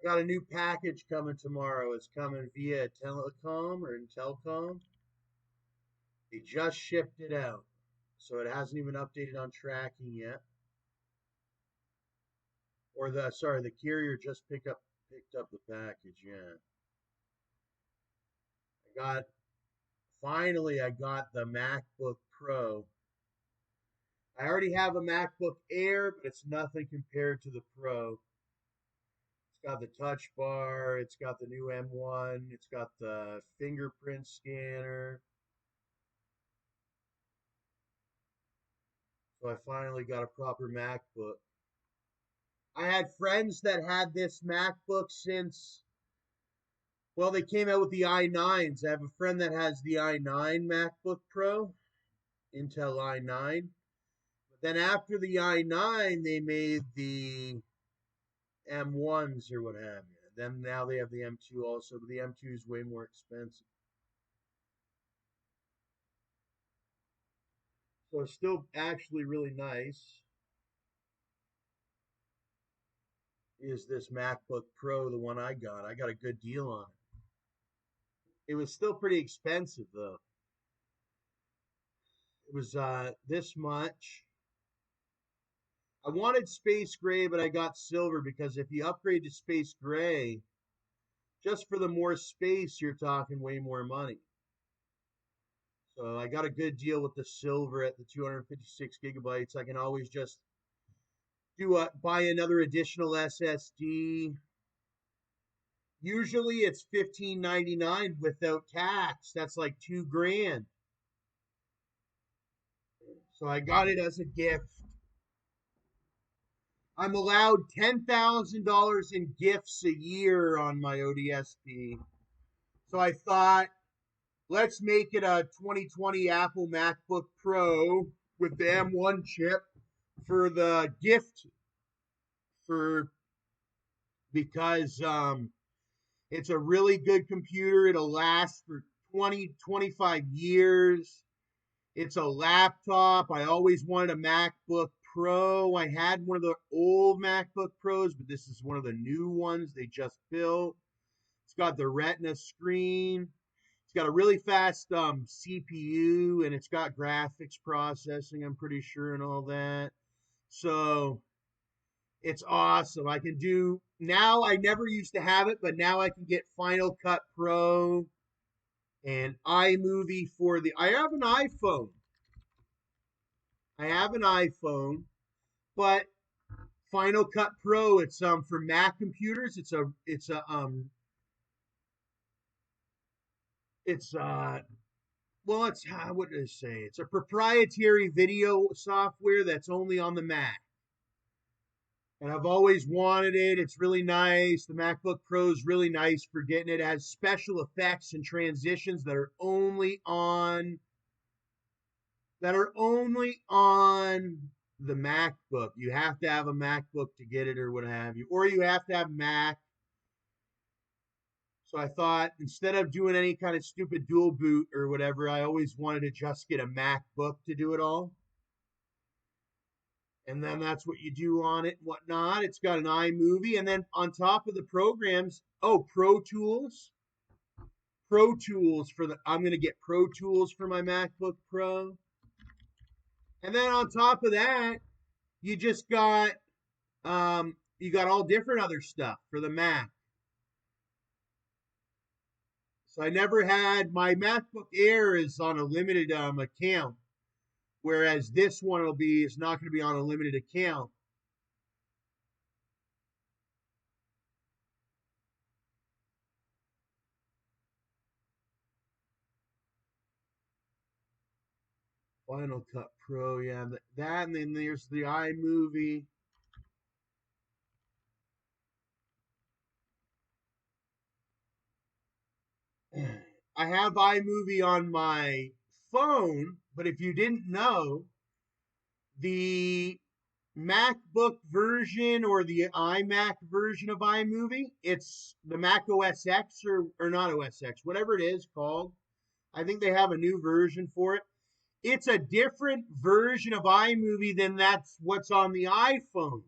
Got a new package coming tomorrow. It's coming via Telecom or Intelcom. They just shipped it out, so it hasn't even updated on tracking yet. Or the carrier just picked up the package. Yeah, finally I got the MacBook Pro. I already have a MacBook Air, but it's nothing compared to the Pro. It's got the touch bar, it's got the new M1, it's got the fingerprint scanner. So I finally got a proper MacBook. I had friends that had this MacBook since, well, they came out with the i9s. I have a friend that has the i9 MacBook Pro, Intel i9. But then after the i9, they made the M1s or what have you. Then now they have the M2 also, but the M2 is way more expensive. So it's still actually really nice. Is this MacBook Pro the one I got? I got a good deal on it. It was still pretty expensive though. It was this much. I wanted space gray, but I got silver because if you upgrade to space gray, just for the more space, you're talking way more money. So I got a good deal with the silver at the 256 gigabytes. I can always just buy another additional SSD. Usually it's $15.99 without tax. That's like $2,000. So I got it as a gift. I'm allowed $10,000 in gifts a year on my ODSP. So I thought, let's make it a 2020 Apple MacBook Pro with the M1 chip for the gift because it's a really good computer. It'll last for 25 years. It's a laptop. I always wanted a MacBook Pro. I had one of the old MacBook Pros, but this is one of the new ones they just built. It's got the Retina screen. It's got a really fast CPU, and it's got graphics processing, I'm pretty sure, and all that. So it's awesome. I can do now. I never used to have it, but now I can get Final Cut Pro and iMovie for the. I have an iPhone. But Final Cut Pro, it's for Mac computers. It's well, it's what did I say? It's a proprietary video software that's only on the Mac. And I've always wanted it. It's really nice. The MacBook Pro is really nice for getting it. It has special effects and transitions that are only on the MacBook. You have to have a MacBook to get it or what have you. Or you have to have Mac. So I thought instead of doing any kind of stupid dual boot or whatever, I always wanted to just get a MacBook to do it all. And then that's what you do on it and whatnot. It's got an iMovie. And then on top of the programs, Pro Tools. I'm going to get Pro Tools for my MacBook Pro. And then on top of that, you just got you got all different other stuff for the Mac. So I never had my MacBook Air is on a limited account, whereas this one is not going to be on a limited account. Final Cut Pro, yeah, that, and then there's the iMovie. I have iMovie on my phone, but if you didn't know, the MacBook version or the iMac version of iMovie, it's the Mac OS X or not OS X, whatever it is called. I think they have a new version for it. It's a different version of iMovie than that's what's on the iPhones.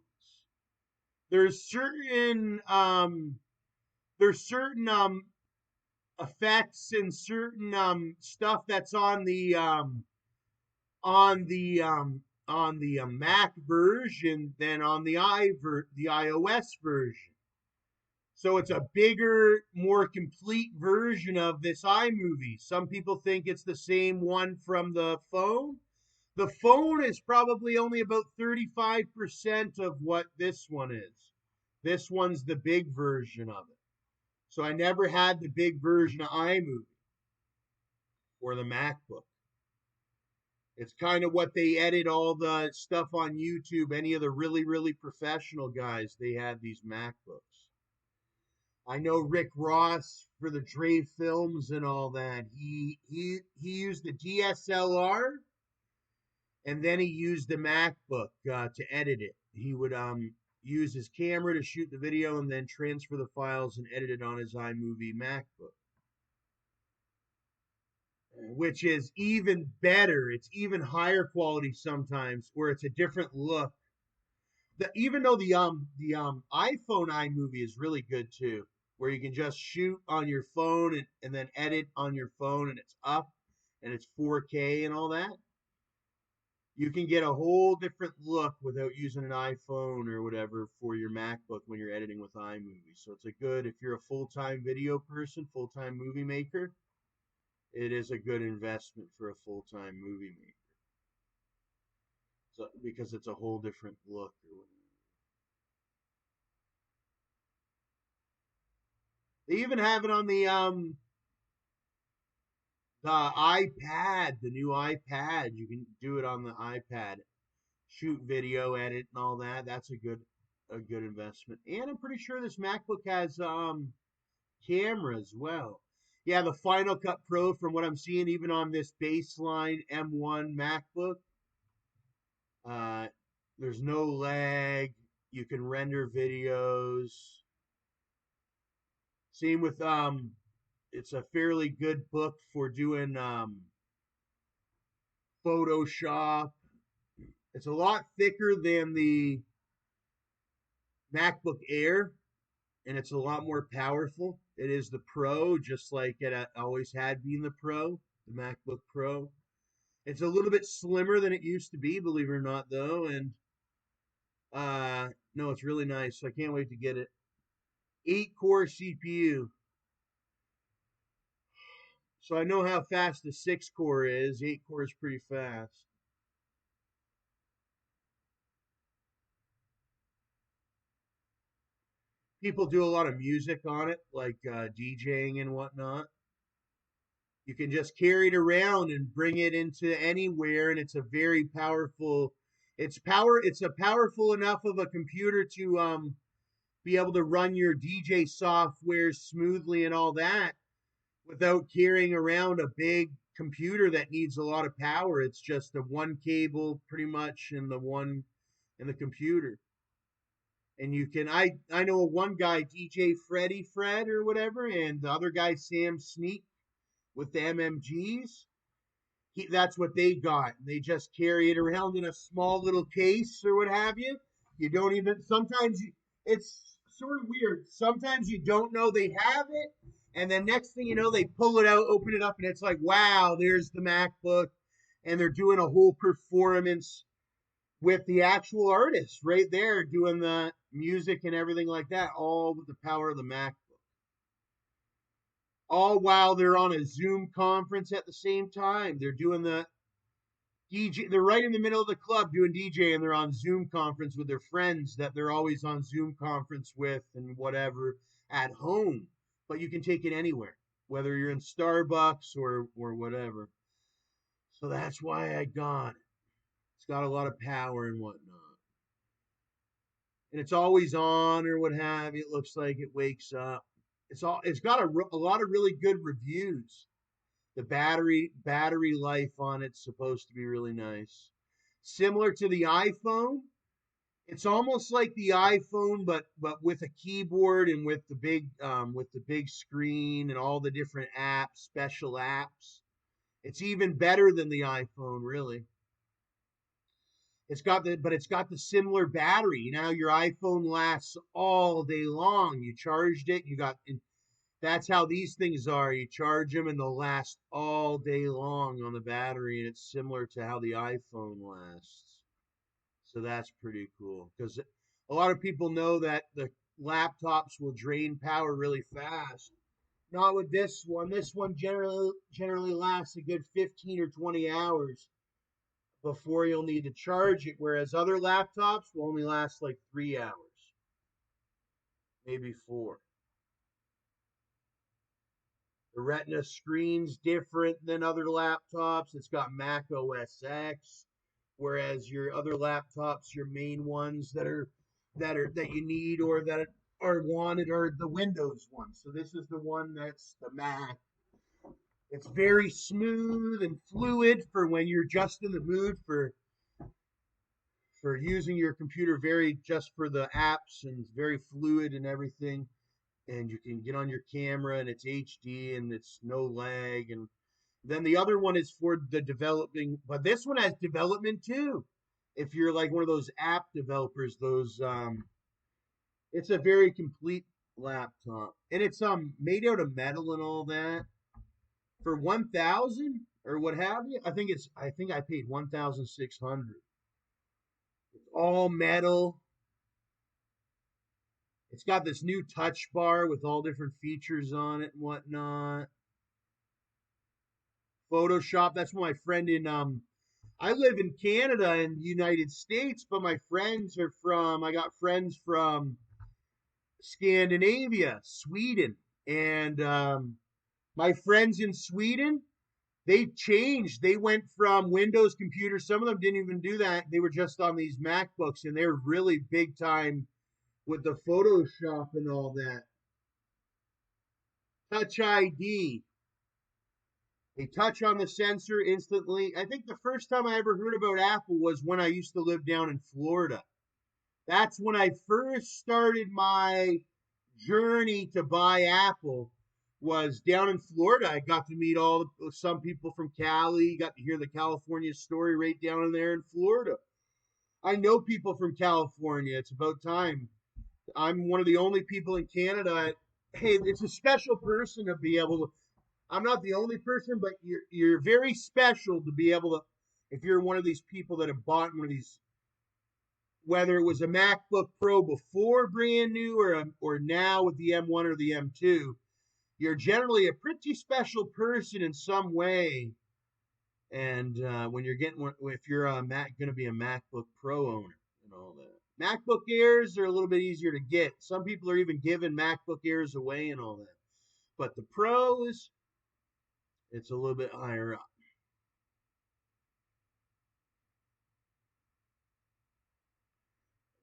There's certain there's certain effects and certain stuff that's on the Mac version than on the the iOS version. So it's a bigger, more complete version of this iMovie. Some people think it's the same one from the phone. The phone is probably only about 35% of what this one is. This one's the big version of it. So I never had the big version of iMovie or the MacBook. It's kind of what they edit all the stuff on YouTube. Any of the really, really professional guys, they had these MacBooks. I know Rick Ross for the Dre films and all that. He used the DSLR and then he used the MacBook to edit it. He would use his camera to shoot the video and then transfer the files and edit it on his iMovie MacBook, which is even better. It's even higher quality sometimes, where it's a different look. Even though the iPhone iMovie is really good too, where you can just shoot on your phone and then edit on your phone and it's up and it's 4K and all that. You can get a whole different look without using an iPhone or whatever for your MacBook when you're editing with iMovie. So it's a good, if you're a full-time video person, full-time movie maker, it is a good investment for a full-time movie maker. So, because it's a whole different look or whatever. They even have it on the iPad, the new iPad. You can do it on the iPad. Shoot video, edit, and all that. That's a good investment. And I'm pretty sure this MacBook has camera as well. Yeah, the Final Cut Pro, from what I'm seeing, even on this baseline M1 MacBook, uh, there's no lag. You can render videos. Same with it's a fairly good book for doing Photoshop. It's a lot thicker than the MacBook Air, and it's a lot more powerful. It is the Pro, just like it always had been the Pro, the MacBook Pro. It's a little bit slimmer than it used to be, believe it or not, though. And no, it's really nice. I can't wait to get it. 8-core CPU. So I know how fast the 6-core is. 8-core is pretty fast. People do a lot of music on it, like DJing and whatnot. You can just carry it around and bring it into anywhere, and it's a very powerful. It's a powerful enough of a computer to be able to run your DJ software smoothly and all that without carrying around a big computer that needs a lot of power. It's just the one cable pretty much in the computer. And you can I know one guy, DJ Freddy Fred or whatever, and the other guy Sam Sneak with the MMGs. That's what they got. They just carry it around in a small little case or what have you. You don't even it's sort of weird. Sometimes you don't know they have it, and then next thing you know, they pull it out, open it up, and it's like, wow, there's the MacBook, and they're doing a whole performance with the actual artist right there doing the music and everything like that, all with the power of the MacBook. All while they're on a Zoom conference at the same time. They're doing the DJ. They're right in the middle of the club doing DJ, and they're on Zoom conference with their friends that they're always on Zoom conference with and whatever at home. But you can take it anywhere, whether you're in Starbucks or whatever. So that's why I got it. It's got a lot of power and whatnot. And it's always on or what have you. It looks like it wakes up. It's got a lot of really good reviews. The battery life on it's supposed to be really nice. Similar to the iPhone. It's almost like the iPhone, but with a keyboard and with the big screen and all the different apps, special apps. It's even better than the iPhone, really. It's got the similar battery. Now your iPhone lasts all day long. You charged it, that's how these things are. You charge them and they'll last all day long on the battery, and it's similar to how the iPhone lasts. So that's pretty cool because a lot of people know that the laptops will drain power really fast. Not with this one. This one generally lasts a good 15 or 20 hours before you'll need to charge it, whereas other laptops will only last like 3 hours, maybe four. The Retina screen's different than other laptops. It's got Mac OS X, whereas your other laptops, your main ones that you need or that are wanted are the Windows ones. So this is the one that's the Mac. It's very smooth and fluid for when you're just in the mood for using your computer very just for the apps, and it's very fluid and everything. And you can get on your camera and it's HD and it's no lag. And then the other one is for the developing, but this one has development too. If you're like one of those app developers, it's a very complete laptop, and it's made out of metal and all that for 1,000 or what have you. I think I paid 1,600. It's all metal. It's got this new touch bar with all different features on it and whatnot. Photoshop. That's my friend in I live in Canada and the United States, but my friends are from I got friends from Scandinavia, Sweden. And my friends in Sweden, they changed. They went from Windows computers. Some of them didn't even do that. They were just on these MacBooks, and they're really big time with the Photoshop and all that. Touch ID. They touch on the sensor instantly. I think the first time I ever heard about Apple was when I used to live down in Florida. That's when I first started my journey to buy Apple was down in Florida. I got to meet some people from Cali, got to hear the California story right down in there in Florida. I know people from California. It's about time. I'm one of the only people in Canada. Hey, it's a special person to be able to. I'm not the only person, but you're very special to be able to. If you're one of these people that have bought one of these, whether it was a MacBook Pro before brand new or now with the M1 or the M2, you're generally a pretty special person in some way. And when you're getting one, if you're going to be a MacBook Pro owner and all that. MacBook Airs are a little bit easier to get. Some people are even giving MacBook Airs away and all that. But the Pros, it's a little bit higher up.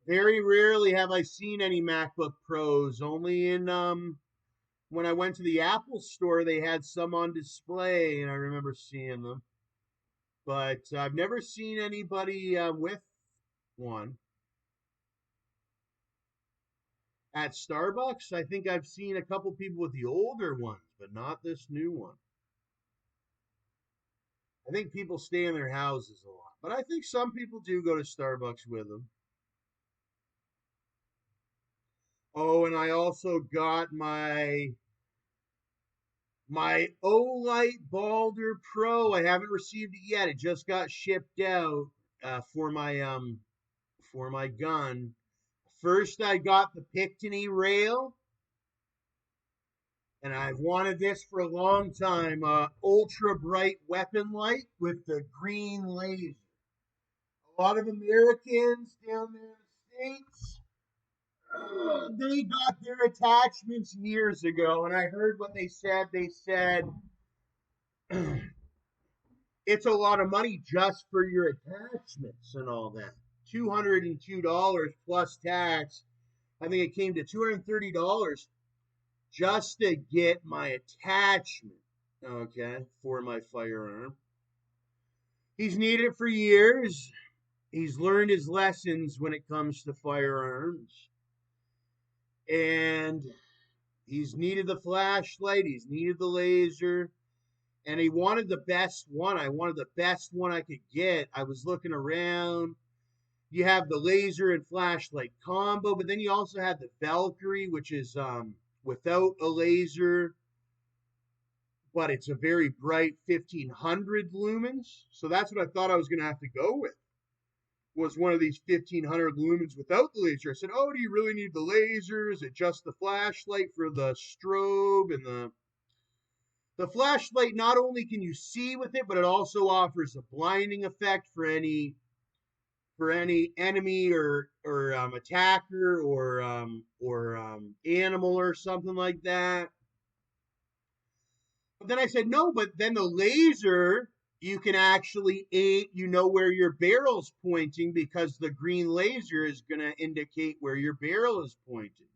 Very rarely have I seen any MacBook Pros. Only in when I went to the Apple store, they had some on display, and I remember seeing them. But I've never seen anybody with one. At Starbucks, I think I've seen a couple people with the older ones, but not this new one. I think people stay in their houses a lot, but I think some people do go to Starbucks with them. Oh, and I also got my Olight Baldr Pro. I haven't received it yet. It just got shipped out for my gun. First, I got the Pictony rail, and I've wanted this for a long time. Ultra bright weapon light with the green laser. A lot of Americans down there in the States, they got their attachments years ago, and I heard what they said. They said it's a lot of money just for your attachments and all that. $202 plus tax. I think it came to $230 just to get my attachment, okay, for my firearm. He's needed it for years. He's learned his lessons when it comes to firearms. And he's needed the flashlight, he's needed the laser, and he wanted the best one. I wanted the best one I could get. I was looking around. you have the laser and flashlight combo, but then you also have the Valkyrie, which is without a laser, but it's a very bright 1500 lumens. So that's what I thought I was going to have to go with, was one of these 1500 lumens without the laser. I said, oh, do you really need the laser? Is it just the flashlight for the strobe? And the flashlight, not only can you see with it, but it also offers a blinding effect for any enemy or attacker or animal or something like that. But then I said, no, but then the laser, you can actually aim, you know where your barrel's pointing because the green laser is going to indicate where your barrel is pointing.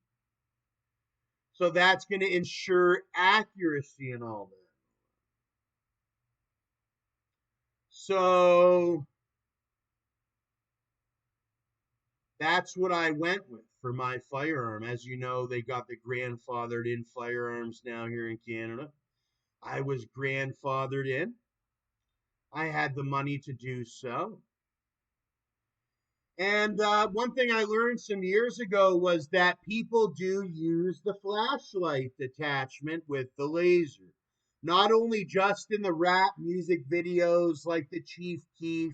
So that's going to ensure accuracy and all that. So that's what I went with for my firearm. As you know, they got the grandfathered in firearms now here in Canada. I was grandfathered in. I had the money to do so. And one thing I learned some years ago was that people do use the flashlight attachment with the laser. Not only just in the rap music videos like the Chief Keef,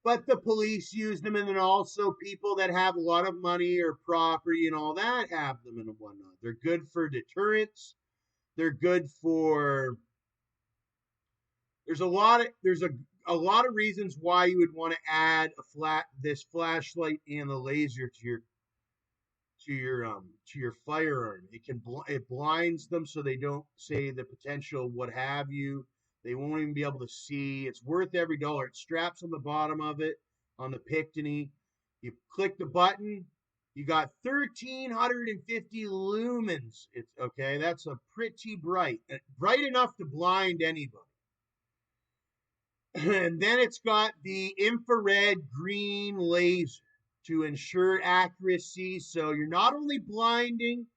but the police use them, and then also people that have a lot of money or property and all that have them and whatnot. They're good for deterrence. They're good for. There's a lot of reasons why you would want to add this flashlight and the laser to your firearm. It blinds them so they don't say the potential what have you. They won't even be able to see. It's worth every dollar. It straps on the bottom of it on the Picatinny. You click the button. You got 1,350 lumens. It's okay. That's a pretty bright enough to blind anybody. And then it's got the infrared green laser to ensure accuracy. So you're not only blinding,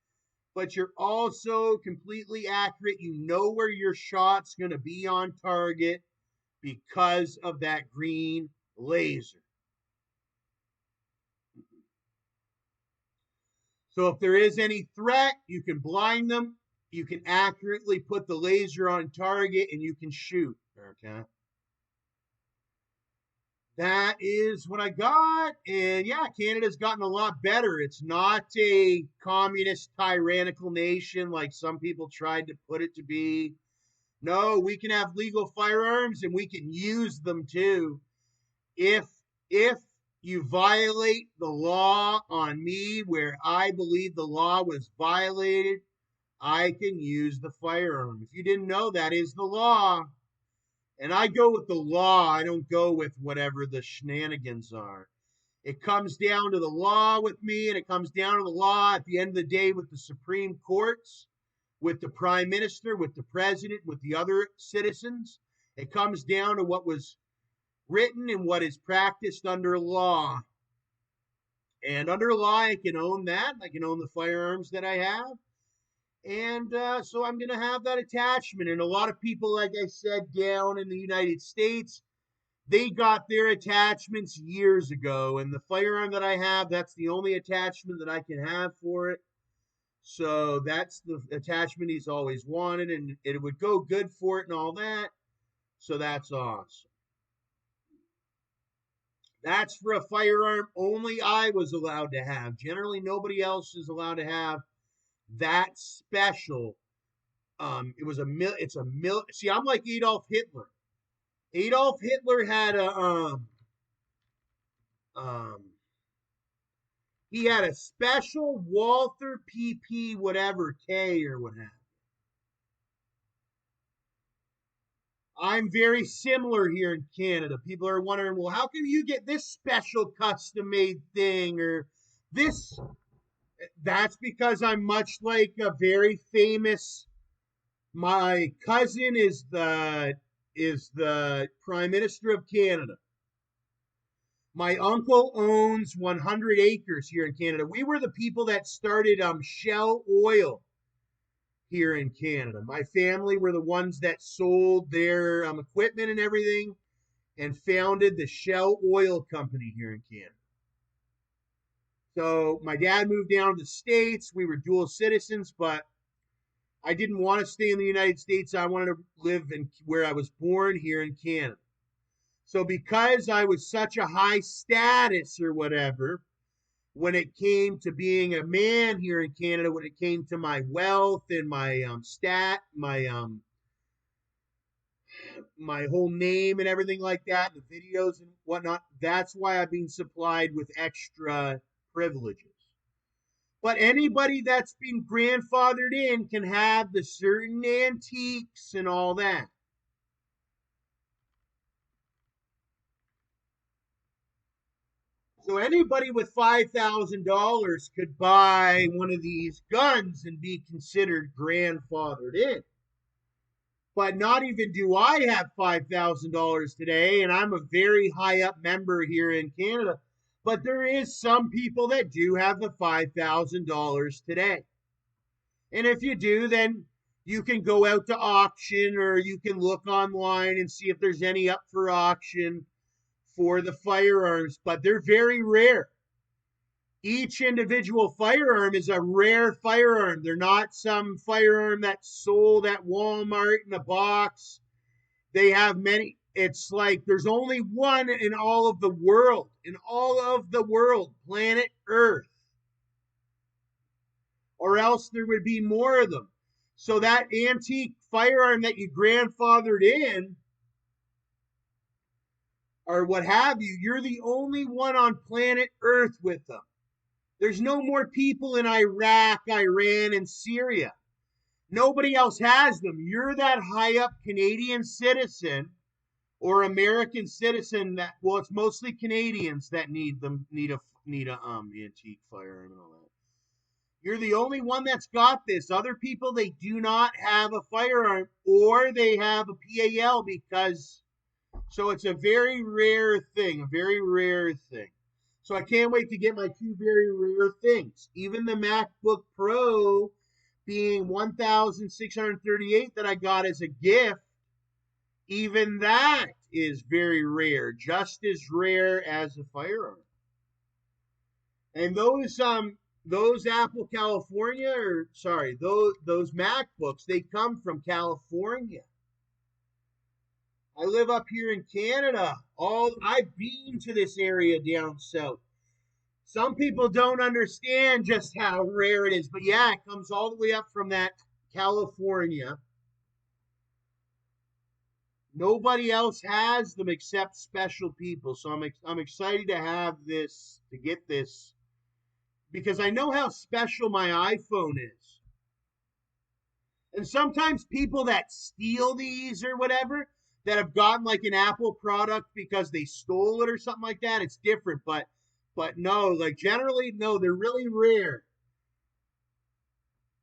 but you're also completely accurate. You know where your shot's going to be on target because of that green laser. So if there is any threat, you can blind them. You can accurately put the laser on target and you can shoot. Okay. That is what I got. And yeah, Canada's gotten a lot better. It's not a communist, tyrannical nation like some people tried to put it to be. No, we can have legal firearms and we can use them too. If you violate the law on me where I believe the law was violated, I can use the firearm. If you didn't know, that is the law. And I go with the law. I don't go with whatever the shenanigans are. It comes down to the law with me, and it comes down to the law at the end of the day with the Supreme Courts, with the Prime Minister, with the President, with the other citizens. It comes down to what was written and what is practiced under law. And under law, I can own that. I can own the firearms that I have. And so I'm going to have that attachment. And a lot of people, like I said, down in the United States, they got their attachments years ago. And the firearm that I have, that's the only attachment that I can have for it. So that's the attachment he's always wanted. And it would go good for it and all that. So that's awesome. That's for a firearm only I was allowed to have. Generally, nobody else is allowed to have that special. See, I'm like Adolf Hitler. Adolf Hitler had he had a special Walther PP whatever K or what have you. I'm very similar here in Canada. People are wondering, well, how can you get this special custom made thing or this? That's because I'm much like a very famous. My cousin is the Prime Minister of Canada. My uncle owns 100 acres here in Canada. We were the people that started Shell Oil here in Canada. My family were the ones that sold their equipment and everything and founded the Shell Oil Company here in Canada. So my dad moved down to the States. We were dual citizens, but I didn't want to stay in the United States. I wanted to live in where I was born, here in Canada. So because I was such a high status or whatever, when it came to being a man here in Canada, when it came to my wealth and my my whole name and everything like that, the videos and whatnot, that's why I've been supplied with extra privileges. But anybody that's been grandfathered in can have the certain antiques and all that. So anybody with $5,000 could buy one of these guns and be considered grandfathered in. But not even do I have $5,000 today, and I'm a very high up member here in Canada. But there is some people that do have the $5,000 today. And if you do, then you can go out to auction or you can look online and see if there's any up for auction for the firearms, but they're very rare. Each individual firearm is a rare firearm. They're not some firearm that's sold at Walmart in a box. They have many. It's like there's only one in all of the world, planet Earth, or else there would be more of them. So that antique firearm that you grandfathered in, or what have you, you're the only one on planet Earth with them. There's no more people in Iraq, Iran, and Syria. Nobody else has them. You're that high up Canadian citizen or American citizen that, well, it's mostly Canadians that need a antique firearm and all that. You're the only one that's got this. Other people, they do not have a firearm, or they have a PAL, because so it's a very rare thing, a very rare thing. So I can't wait to get my two very rare things. Even the MacBook Pro being 1,638 that I got as a gift, even that is very rare, just as rare as a firearm. And those Apple California, or sorry, those MacBooks, they come from California. I live up here in Canada. I've been to this area down south. Some people don't understand just how rare it is, but yeah, it comes all the way up from that California. Nobody else has them except special people. So I'm excited to have this, to get this, because I know how special my iPhone is. And sometimes people that steal these or whatever, that have gotten like an Apple product because they stole it or something like that, it's different. But no, like generally, no, they're really rare.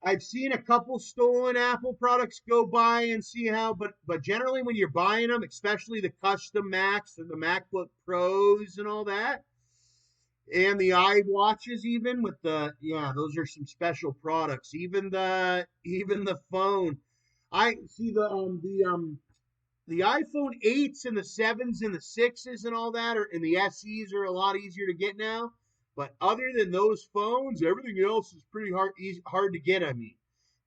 I've seen a couple stolen Apple products go by and see how, but generally when you're buying them, especially the custom Macs or the MacBook Pros and all that, and the iWatches, even with the, yeah, those are some special products. Even the phone. I see the iPhone 8s and the 7s and the 6s and all that, and the SEs are a lot easier to get now. But other than those phones, everything else is pretty hard to get. I mean,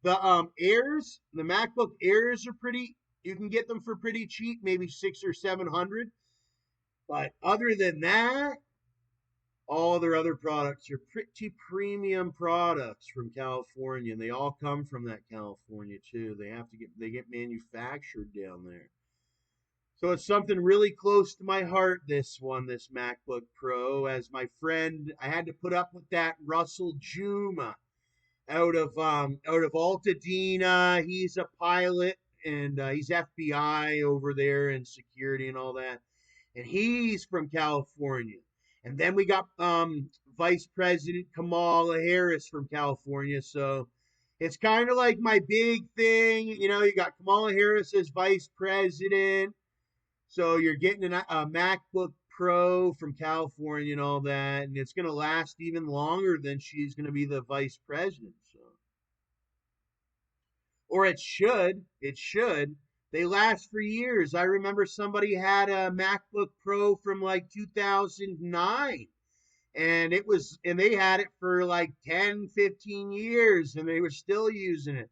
the Airs, the MacBook Airs are pretty. You can get them for pretty cheap, maybe 600 or 700. But other than that, all their other products are pretty premium products from California, and they all come from that California too. They get manufactured down there. So it's something really close to my heart, this MacBook Pro. As my friend, I had to put up with that Russell Juma out of Altadena. He's a pilot, and he's FBI over there in security and all that. And he's from California. And then we got Vice President Kamala Harris from California. So it's kind of like my big thing. You got Kamala Harris as Vice President. So you're getting a MacBook Pro from California and all that. And it's going to last even longer than she's going to be the Vice President. So, or it should. It should. They last for years. I remember somebody had a MacBook Pro from like 2009. and they had it for like 10, 15 years and they were still using it.